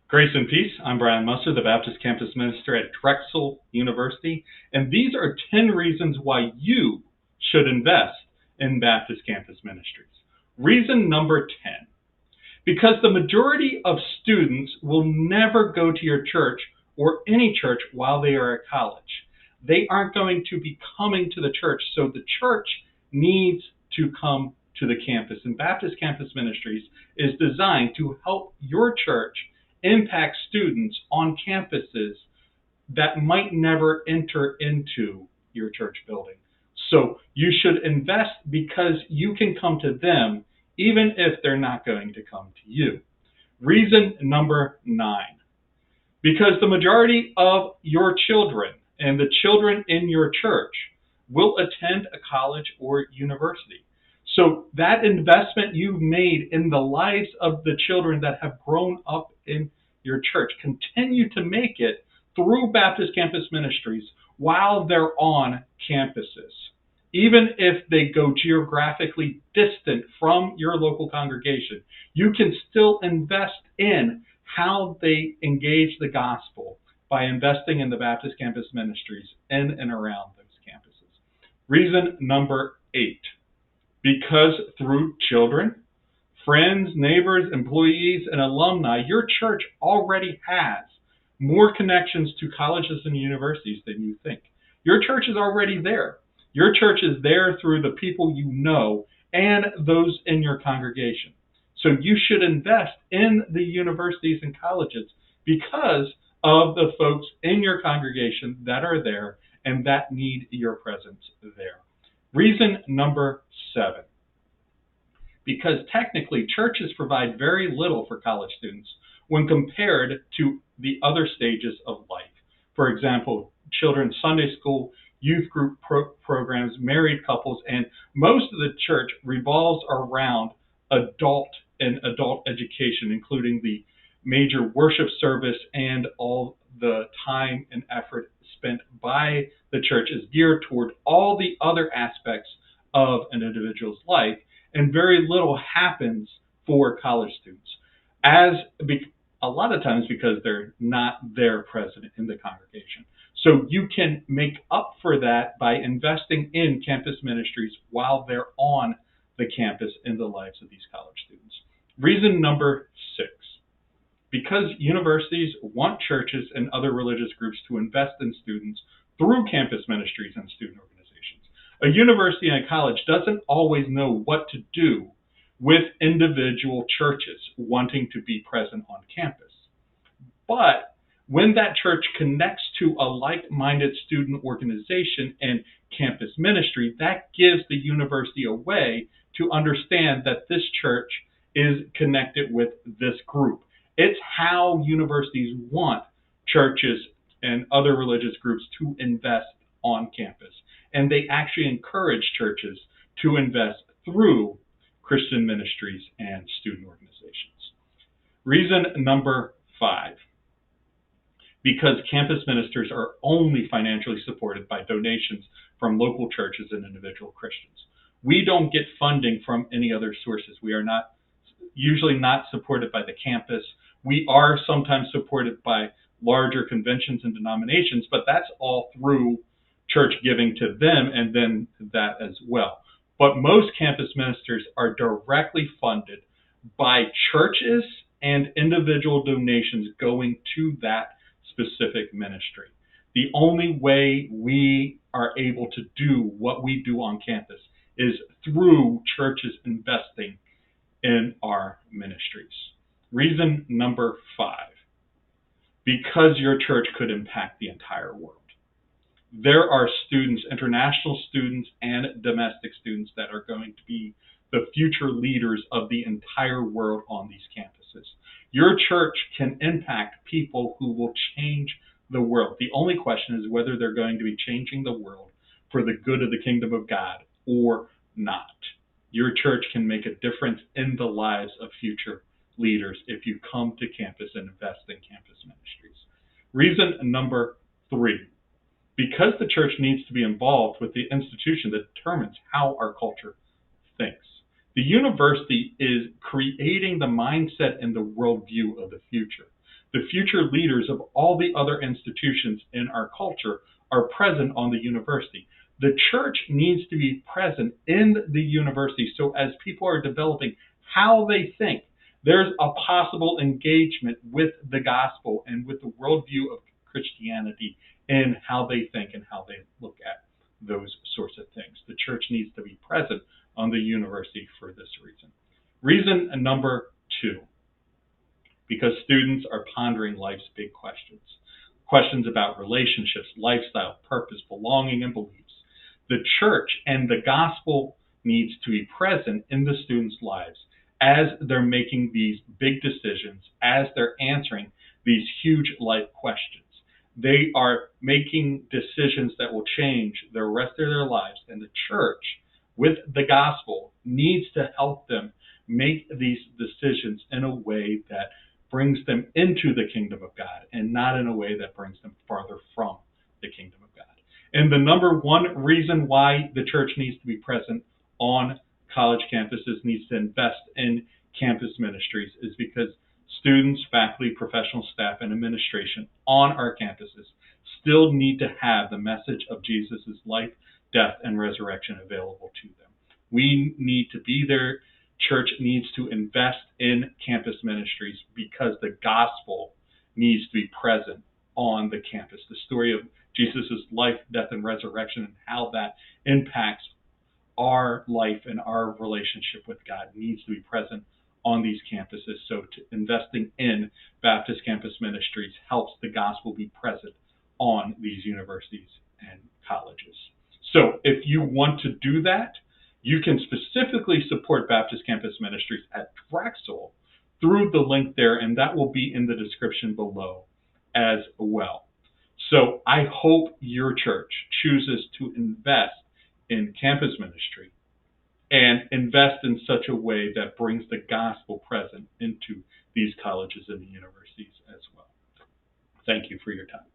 Grace and peace. I'm Brian Musser, the Baptist Campus Minister at Drexel University, and these are 10 reasons why you should invest in Baptist Campus Ministries. Reason number 10, because the majority of students will never go to your church or any church while they are at college. They aren't going to be coming to the church, so the church needs to come to the campus. And Baptist Campus Ministries is designed to help your church impact students on campuses that might never enter into your church building. So you should invest because you can come to them even if they're not going to come to you. Reason number 9, because the majority of your children and the children in your church will attend a college or university. So that investment you've made in the lives of the children that have grown up in your church, continue to make it through Baptist Campus Ministries while they're on campuses. Even if they go geographically distant from your local congregation, you can still invest in how they engage the gospel by investing in the Baptist Campus Ministries in and around those campuses. Reason number 8, because through children, friends, neighbors, employees, and alumni, your church already has more connections to colleges and universities than you think. Your church is already there. Your church is there through the people you know and those in your congregation. So you should invest in the universities and colleges because of the folks in your congregation that are there and that need your presence there. Reason number 7, because technically churches provide very little for college students when compared to the other stages of life. For example, children's Sunday school, youth group programs, married couples, and most of the church revolves around adult education, including the major worship service, and all the time and effort spent by the church is geared toward all the other aspects of an individual's life, and very little happens for college students, a lot of times because they're not there present in the congregation. So you can make up for that by investing in campus ministries while they're on the campus in the lives of these college students. Reason number 6, because universities want churches and other religious groups to invest in students through campus ministries and student organizations. A university and a college doesn't always know what to do with individual churches wanting to be present on campus. But when that church connects to a like-minded student organization and campus ministry, that gives the university a way to understand that this church is connected with this group. It's how universities want churches and other religious groups to invest on campus. And they actually encourage churches to invest through Christian ministries and student organizations. Reason number 5, because campus ministers are only financially supported by donations from local churches and individual Christians. We don't get funding from any other sources. We are usually not supported by the campus. We are sometimes supported by larger conventions and denominations, but that's all through church giving to them and then that as well. But most campus ministers are directly funded by churches and individual donations going to that specific ministry. The only way we are able to do what we do on campus is through churches investing in our ministries. Reason number 5, because your church could impact the entire world. There are students, international students and domestic students, that are going to be the future leaders of the entire world on these campuses. Your church can impact people who will change the world. The only question is whether they're going to be changing the world for the good of the kingdom of God or not. Your church can make a difference in the lives of future leaders if you come to campus and invest in campus ministries. Reason number 3, because the church needs to be involved with the institution that determines how our culture thinks. The university is creating the mindset and the worldview of the future. The future leaders of all the other institutions in our culture are present on the university. The church needs to be present in the university so as people are developing how they think, there's a possible engagement with the gospel and with the worldview of Christianity in how they think and how they look at those sorts of things. The church needs to be present on the university for this reason. Reason number 2, because students are pondering life's big questions. Questions about relationships, lifestyle, purpose, belonging, and beliefs. The church and the gospel needs to be present in the students' lives as they're making these big decisions, as they're answering these huge life questions. They are making decisions that will change the rest of their lives, and the church, with the gospel, needs to help them make these decisions in a way that brings them into the kingdom of God and not in a way that brings them farther from the kingdom of God. And the number one reason why the church needs to be present on college campuses, needs to invest in campus ministries, is because students, faculty, professional staff, and administration on our campuses still need to have the message of Jesus' life, death, and resurrection available to them. We need to be there. Church needs to invest in campus ministries because the gospel needs to be present on the campus. The story of Jesus' life, death, and resurrection, and how that impacts our life and our relationship with God needs to be present on these campuses. So investing in Baptist Campus Ministries helps the gospel be present on these universities and colleges. So if you want to do that, you can specifically support Baptist Campus Ministries at Drexel through the link there, and that will be in the description below as well. So I hope your church chooses to invest in campus ministry and invest in such a way that brings the gospel present into these colleges and the universities as well. Thank you for your time.